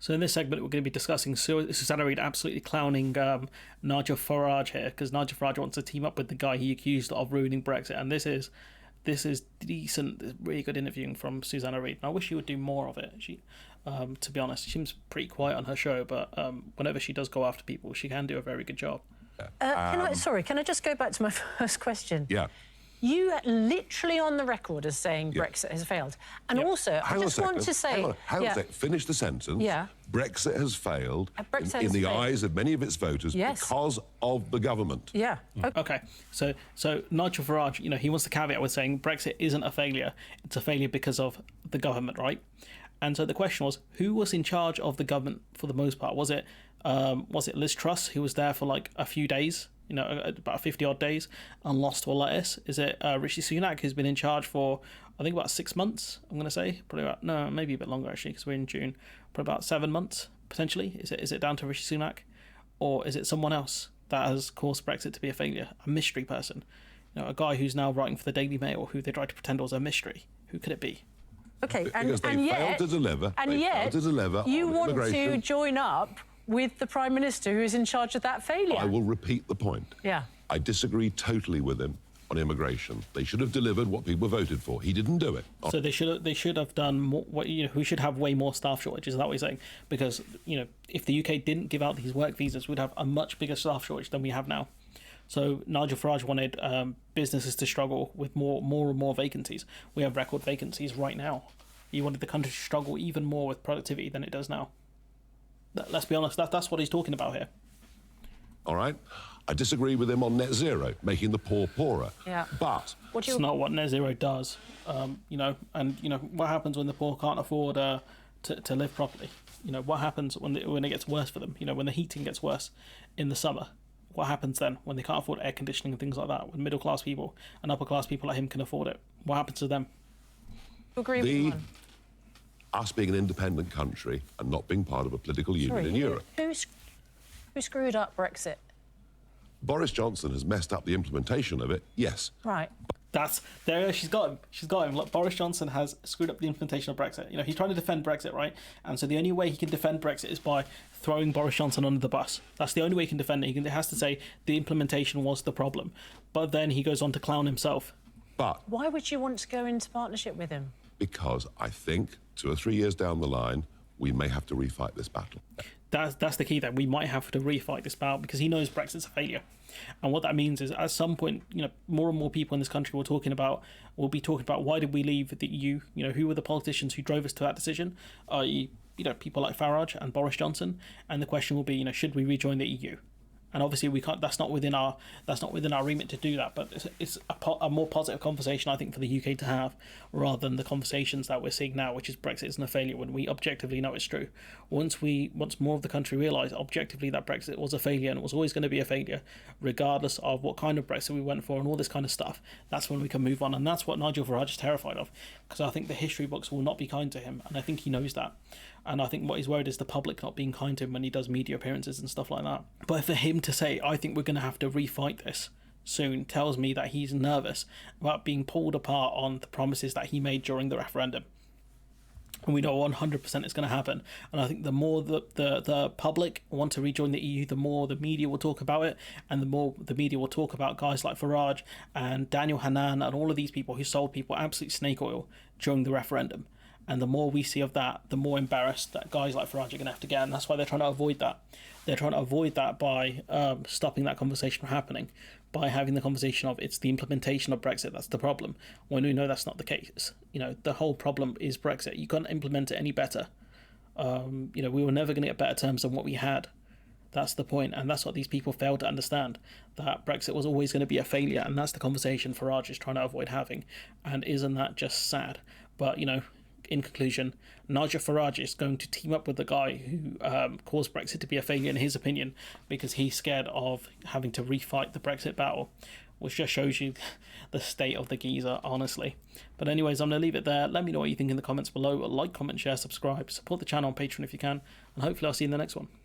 So in this segment, we're going to be discussing Susanna Reid absolutely clowning Nigel Farage here, because Nigel Farage wants to team up with the guy he accused of ruining Brexit, and this is decent, really good interviewing from Susanna Reid. And I wish she would do more of it. She, to be honest, she seems pretty quiet on her show, but whenever she does go after people, she can do a very good job. Can I just go back to my first question? Yeah. You literally on the record as saying Brexit has failed. And also, I just want to say... Hang on a second. Finish the sentence. Yeah. Brexit has failed Brexit in the eyes of many of its voters because of the government. Yeah. Okay. So Nigel Farage, he wants to caveat with saying Brexit isn't a failure. It's a failure because of the government, right? And so the question was, who was in charge of the government for the most part? Was it Liz Truss, who was there for like a few days, about 50 odd days, and lost to a lettuce? Is it Rishi Sunak, who's been in charge for, I think, about 6 months, I'm going to say? Maybe a bit longer, actually, because we're in June. Probably about 7 months, potentially. Is it down to Rishi Sunak? Or is it someone else that has caused Brexit to be a failure? A mystery person? A guy who's now writing for the Daily Mail, who they tried to pretend was a mystery. Who could it be? Okay, because they failed to deliver. And yet, you want to join up with the Prime Minister who is in charge of that failure. I will repeat the point. Yeah. I disagree totally with him on immigration. They should have delivered what people voted for. He didn't do it. So they should have done more. We should have way more staff shortages. Is that what you're saying? Because if the UK didn't give out these work visas, we'd have a much bigger staff shortage than we have now. So Nigel Farage wanted businesses to struggle with more and more vacancies. We have record vacancies right now. He wanted the country to struggle even more with productivity than it does now. Let's be honest, that's what he's talking about here. All right. I disagree with him on net zero, making the poor poorer. Yeah. But it's not what net zero does. What happens when the poor can't afford to live properly? What happens when it gets worse for them? When the heating gets worse in the summer. What happens then when they can't afford air conditioning and things like that? When middle class people and upper class people like him can afford it, what happens to them? Agree with one. Us being an independent country and not being part of a political union in Europe. Who screwed up Brexit? Boris Johnson has messed up the implementation of it, yes. Right. She's got him. Look, Boris Johnson has screwed up the implementation of Brexit. He's trying to defend Brexit, right? And so the only way he can defend Brexit is by throwing Boris Johnson under the bus. That's the only way he can defend it. He has to say the implementation was the problem. But then he goes on to clown himself. But why would you want to go into partnership with him? Because I think 2 or 3 years down the line, we may have to refight this battle. That's the key, then. We might have to refight this battle because he knows Brexit's a failure. And what that means is at some point, more and more people in this country will be talking about why did we leave the EU? Who were the politicians who drove us to that decision? I.e., people like Farage and Boris Johnson. And the question will be, should we rejoin the EU? And obviously we can't. That's not within our remit to do that. But it's a more positive conversation, I think, for the UK to have, rather than the conversations that we're seeing now, which is Brexit isn't a failure when we objectively know it's true. Once more of the country realise objectively that Brexit was a failure and it was always going to be a failure, regardless of what kind of Brexit we went for and all this kind of stuff, that's when we can move on. And that's what Nigel Farage is terrified of, because I think the history books will not be kind to him, and I think he knows that. And I think what he's worried is the public not being kind to him when he does media appearances and stuff like that. But for him to say, I think we're going to have to refight this soon, tells me that he's nervous about being pulled apart on the promises that he made during the referendum. And we know 100% it's going to happen. And I think the more the public want to rejoin the EU, the more the media will talk about it, and the more the media will talk about guys like Farage and Daniel Hannan and all of these people who sold people absolute snake oil during the referendum. And the more we see of that, the more embarrassed that guys like Farage are going to have to get. And that's why they're trying to avoid that. They're trying to avoid that by stopping that conversation from happening, by having the conversation of it's the implementation of Brexit that's the problem, when we know that's not the case. The whole problem is Brexit. You can't implement it any better. We were never going to get better terms than what we had. That's the point, and that's what these people fail to understand, that Brexit was always going to be a failure, and that's the conversation Farage is trying to avoid having. And isn't that just sad? But, in conclusion, Nigel Farage is going to team up with the guy who caused Brexit to be a failure in his opinion, because he's scared of having to refight the Brexit battle, which just shows you the state of the geezer, honestly. But anyways, I'm going to leave it there. Let me know what you think in the comments below. Like, comment, share, subscribe, support the channel on Patreon if you can, and hopefully I'll see you in the next one.